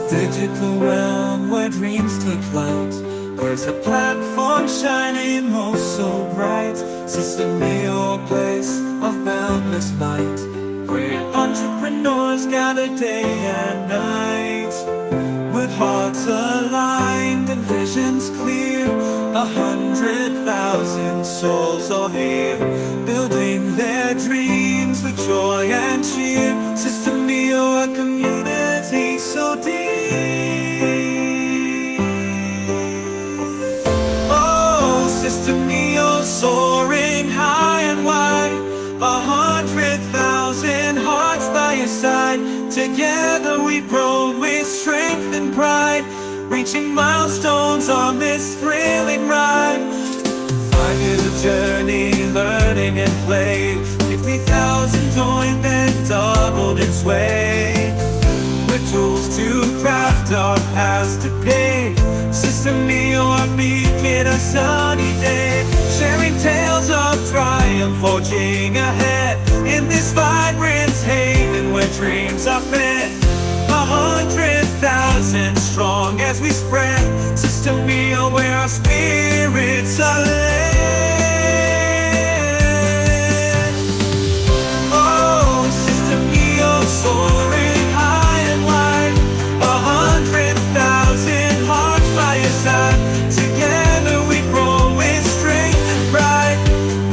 digital realm where dreams take flight. There's a platform shining oh so bright, SystemeIO, a place of boundless light, where entrepreneurs gather day and night, with hearts aligned and visions clear. 100,000 souls are here, building their dreams with joy and cheer. SystemeIO, a community so deep. Oh, SystemeIO, soaring high and wide. 100,000 hearts by your side. Together we grow with strength and pride, reaching milestones on this thrilling ride. 5 years of journey, learning and play. 50,000 joined and doubled in sway, with tools to craft our paths to pave. SystemeIO, our beacon, a sunny day, sharing tales of triumph, forging ahead in this vibrant haven where dreams are fed. 100,000 strong as we spread SystemeIO, where our spirits are led. Oh, SystemeIO, soaring high and wide. 100,000 hearts by your side. Together we grow with strength and pride,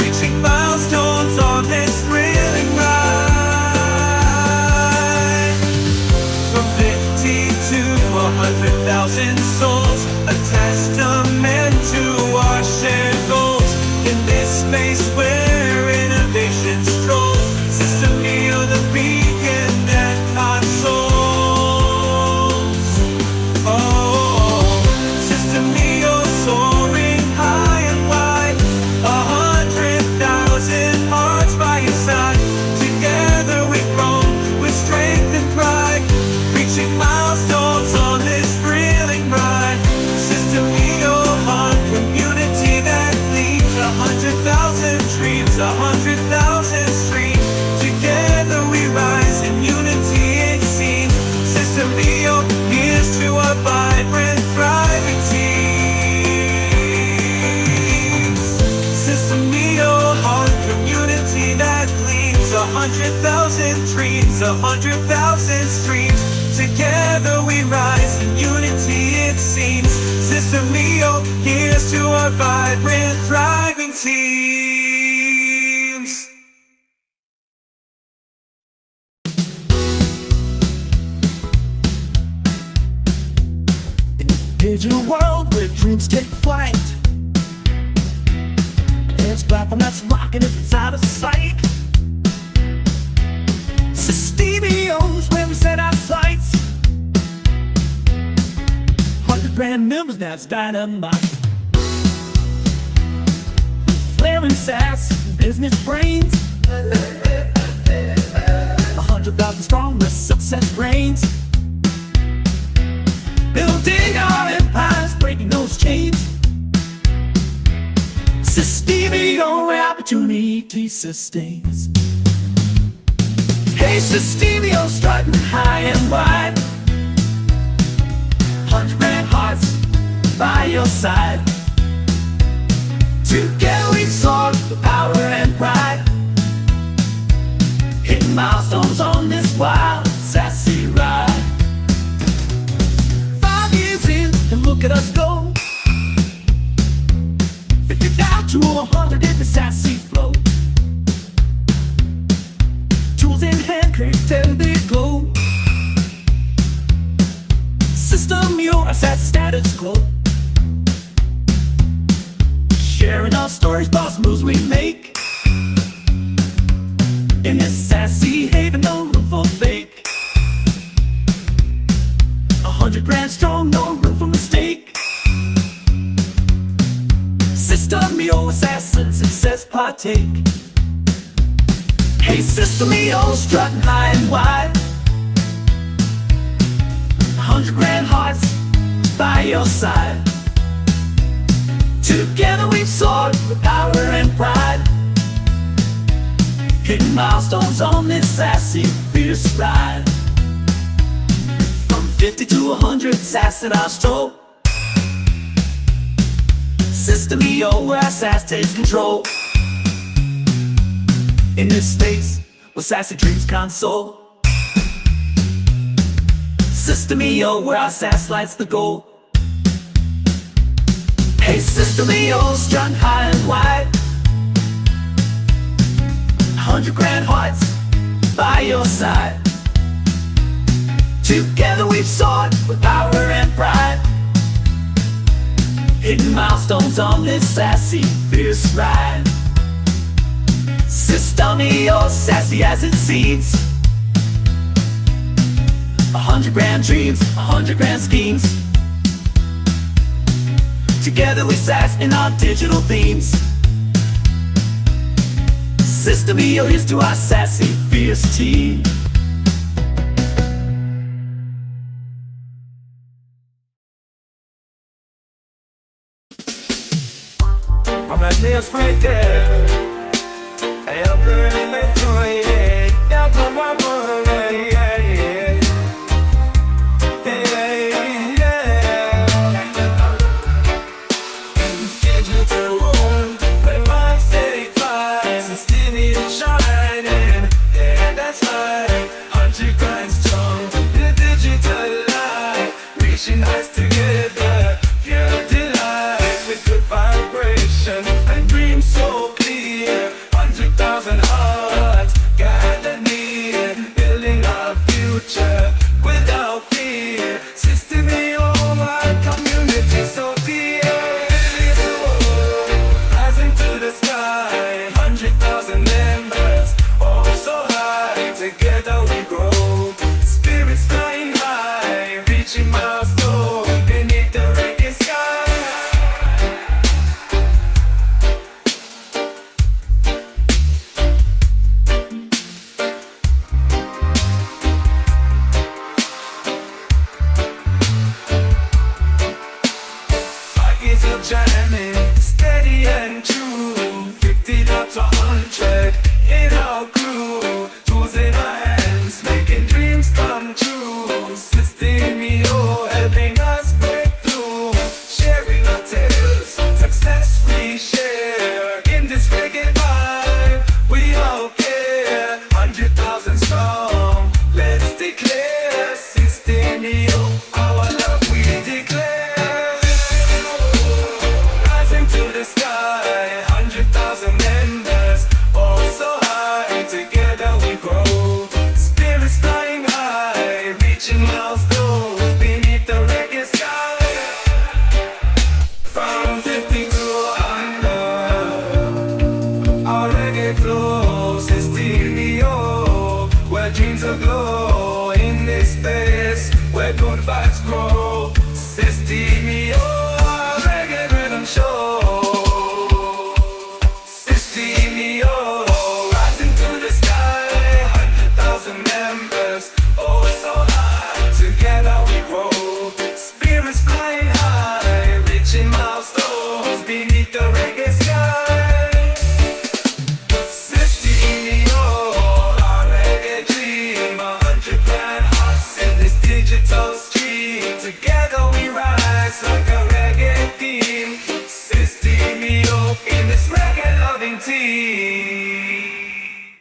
reaching milestones on this thrilling ride. From 50 to 100,000 souls, a testament to our shared goals. In this space where innovation strolls, SystemeIO, the beacon that consoles. Oh, SystemeIO, soaring high and wide. 100,000 hearts by your side. Together we grow with strength and pride, reaching milestones on this thrilling ride. SystemeIO, one community that leads. 100,000 dreams, 100,000 streams. Together we rise in unity, it seems. SystemeIO, here's to our vibrant, thriving teams. SystemeIO, one community that leads. 100,000 dreams, 100,000 streams. Together we rise in unity, it seems. SystemeIO, here's to our vibrant, thriving teams. In a digital world where dreams take flight, it's a platform that's rocking it out of sight. SystemeIO's where we set our sights. 100 brand members, that's dynamite. Flaring SaaS, business brains. 100,000 strong, the success reigns. Building our empires, breaking those chains. SystemeIO, where opportunity sustains. Hey, SystemeIO, strutting high and wide. 100 brand hearts by your side. Together we soar with power and pride, hitting milestones on this wild, sassy ride. 5 years in, and look at us go. 50 down to 100 in the sassy flow. Tools in hand, creative they glow. SystemeIO, our SaaS status quo. Sharing our stories, boss moves we make. In this sassy haven, no room for fake. 100 brand strong, no room for mistake. SystemeIO, assassin, success partake. Hey, SystemeIO, strutting high and wide. 100 grand hearts by your side. Together we've soared with power and pride, hitting milestones on this sassy, fierce ride. From 50 to 100 SaaS in our stroll. SystemeIO, where our SaaS takes control. In this space, where sassy dreams console. SystemeIO, where our SaaS lights the goal. Hey, SystemeIO, strung high and wide. 100 grand hearts by your side. Together we've soared with power and pride, hitting milestones on this sassy, fierce ride. SystemeIO, sassy as it seems. 100 grand dreams, 100 grand schemes. Together we sass in our digital themes. SystemeIO, here's to our sassy, fierce team. I'm like this right there. Hey, I'm burning my joy, yeah. Yeah, come on, yeah, yeah, yeah. Yeah, yeah. Digital world, my mind steady flies, and still need it shining. Yeah, that's right. 100 grand strong, the digital light, reaching heights together. Pure delight with good vibration and dreams so clear. 100,000 hearts gathered near, building our future without fear. SystemeIO, my community so dear. Rising to the sky, 100,000 members, oh so high. Together we grow, spirits flying high, reaching milestones beneath the reggae sky. Pockets of jamming, steady and true. 50 up to 100 in our crew. Tools in our hands, making dreams come true. SystemeIO, helping us break through. Sharing our tales, success we share. In this reggae vibe, we all care. 100,000 strong, let's declare. SystemeIO, our love we declare. Rising to the sky, 100,000 members, oh so high. Together we grow, spirits flying high, reaching milestones beneath the reggae sky. From 50 to 100, our reggae flows. SystemeIO, where dreams aglow. In this space, where good vibes grow. SystemeIO, our reggae rhythm show. SystemeIO, rising to the sky, 100,000 members, oh so high. Together we grow, spirits flying high, reaching milestones beneath the reggae sky. SystemeIO, our reggae dream, 100 grand hearts in this digital stream. Together we rise like a reggae team. SystemeIO in this reggae loving team.